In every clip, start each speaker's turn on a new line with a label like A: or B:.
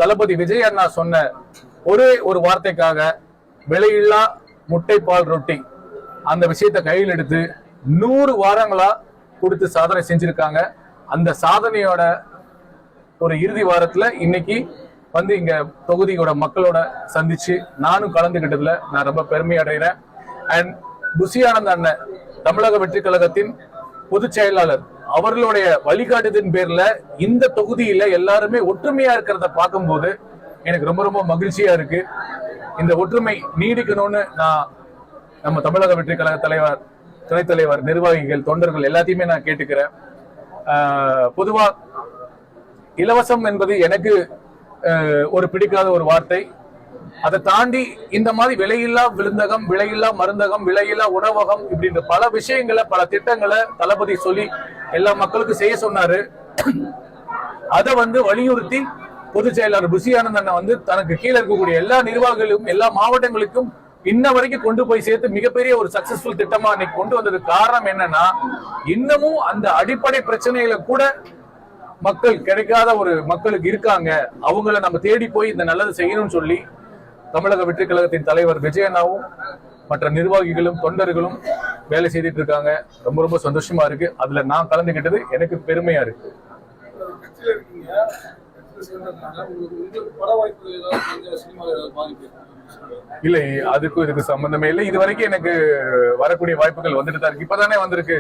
A: தளபதி விஜய் அண்ணா சொன்ன ஒரே ஒரு வார்த்தைக்காக விலையில்லா முட்டை பால் ரொட்டி அந்த விஷயத்தை கையில் எடுத்து 100 வாரங்களா கொடுத்து சாதனை செஞ்சிருக்காங்க. அந்த சாதனையோட ஒரு இறுதி வாரத்துல இன்னைக்கு வந்து இங்க தொகுதியோட மக்களோட சந்திச்சு நானும் கலந்துகிட்டதுல நான் ரொம்ப பெருமை அடைகிறேன். அண்ட் புசி ஆனந்த் அண்ணன் தமிழக வெற்றி கழகத்தின் பொதுச் செயலாளர் அவர்களுடைய வழிகாட்டுதின் பேர்ல இந்த தொகுதியில எல்லாருமே ஒற்றுமையா இருக்கிறத பார்க்கும்போது எனக்கு ரொம்ப ரொம்ப மகிழ்ச்சியா இருக்கு. இந்த ஒற்றுமை நீடிக்கணும்னு நான் நம்ம தமிழக வெற்றி கழக தலைவர், துணைத் தலைவர், நிர்வாகிகள், தொண்டர்கள் எல்லாத்தையுமே நான் கேட்டுக்கிறேன். பொதுவா இலவசம் என்பது எனக்கு ஒரு பிடிக்காத ஒரு வார்த்தை. அதை தாண்டி இந்த மாதிரி விலையில்லா விருந்தகம், விலையில்லா மருந்தகம், விலையில்லா உணவகம் இப்படின்ற பல விஷயங்களை, பல திட்டங்களை தளபதி சொல்லி எல்லா மக்களுக்கும் செய்ய சொன்னாரு. அதை வந்து வலியுறுத்தி பொதுச் செயலாளர் புசி ஆனந்த் அண்ணன் வந்து தனக்கு கீழே இருக்கக்கூடிய எல்லா நிர்வாகிகளும் எல்லா மாவட்டங்களுக்கும் இன்ன வரைக்கும் கொண்டு போய் சேர்த்து மிகப்பெரிய ஒரு சக்சஸ்ஃபுல் திட்டமா இன்னைக்கு கொண்டு வந்ததுக்கு காரணம் என்னன்னா, இன்னமும் அந்த அடிப்படை பிரச்சனைகளை கூட மக்கள் கிடைக்காத ஒரு மக்களுக்கு இருக்காங்க, அவங்கள நம்ம தேடி போய் இந்த நல்லது செய்யணும்னு சொல்லி தமிழக வெற்றி கழகத்தின் தலைவர் விஜய் அண்ணாவும் மற்ற நிர்வாகிகளும் தொண்டர்களும் வேலை செய்துட்டு இருக்காங்க. ரொம்ப ரொம்ப சந்தோஷமா இருக்கு. அதுல நான் கலந்துகிட்டது எனக்கு பெருமையா இருக்கு. இல்லை, அதுக்கும் இதுக்கு சம்பந்தமே இல்லை. இது வரைக்கும் எனக்கு வரக்கூடிய வாய்ப்புகள் வந்துட்டு தான் இருக்கு. இப்பதானே வந்திருக்கு.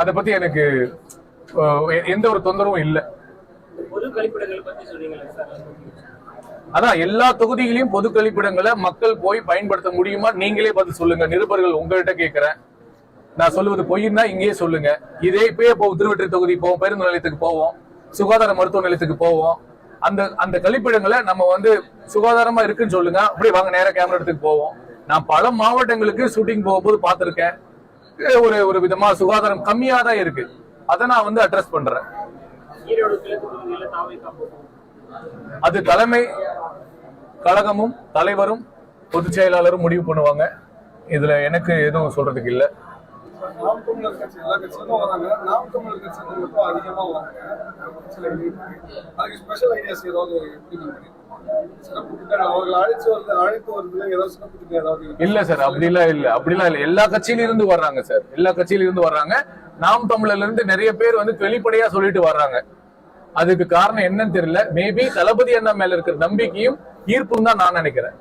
A: அதை பத்தி எனக்கு எந்த ஒரு தொந்தரவும் இல்லை. அதான் எல்லா தொகுதிகளையும் பொது கழிப்பிடங்களை மக்கள் போய் பயன்படுத்த முடியுமா நீங்களே பார்த்து சொல்லுங்க. நிருபர்கள் உங்கள்கிட்ட கேட்கிறேன். நான் சொல்லுவது பொய்னா இங்கேயே சொல்லுங்க. இதே இப்பயே போவோம், திருவெற்றி தொகுதி போவோம், பேருந்து நிலையத்துக்கு போவோம், சுகாதார மருத்துவ நிலையத்துக்கு போவோம். அந்த கழிப்பிடங்களை நம்ம வந்து சுகாதாரமா இருக்குன்னு சொல்லுங்க. அப்படி வாங்க நேர கேமரா இடத்துக்கு போவோம். நான் பல மாவட்டங்களுக்கு ஷூட்டிங் போகும்போது பார்த்திருக்கேன். ஒரு விதமா சுகாதாரம் கம்மியா தான் இருக்கு. அதை நான் வந்து அட்ரஸ் பண்றேன். அது தலைமை கழகமும் தலைவரும் பொதுச் செயலாளரும் முடிவு பண்ணுவாங்க. இதுல எனக்கு எதுவும் சொல்றதுக்கு இல்ல. இல்ல சார், அப்படிலாம் இல்ல. எல்லா கட்சியில இருந்து வர்றாங்க சார். எல்லா கட்சியில இருந்து வர்றாங்க. நாம் தமிழர்ல இருந்து நிறைய பேர் வந்து வெளிப்படையா சொல்லிட்டு வர்றாங்க. அதுக்கு காரணம் என்னன்னு தெரியல. மேபி தளபதி அண்ணா மேல இருக்கிற நம்பிக்கையும் ஈர்ப்பும் தான் நான் நினைக்கிறேன்.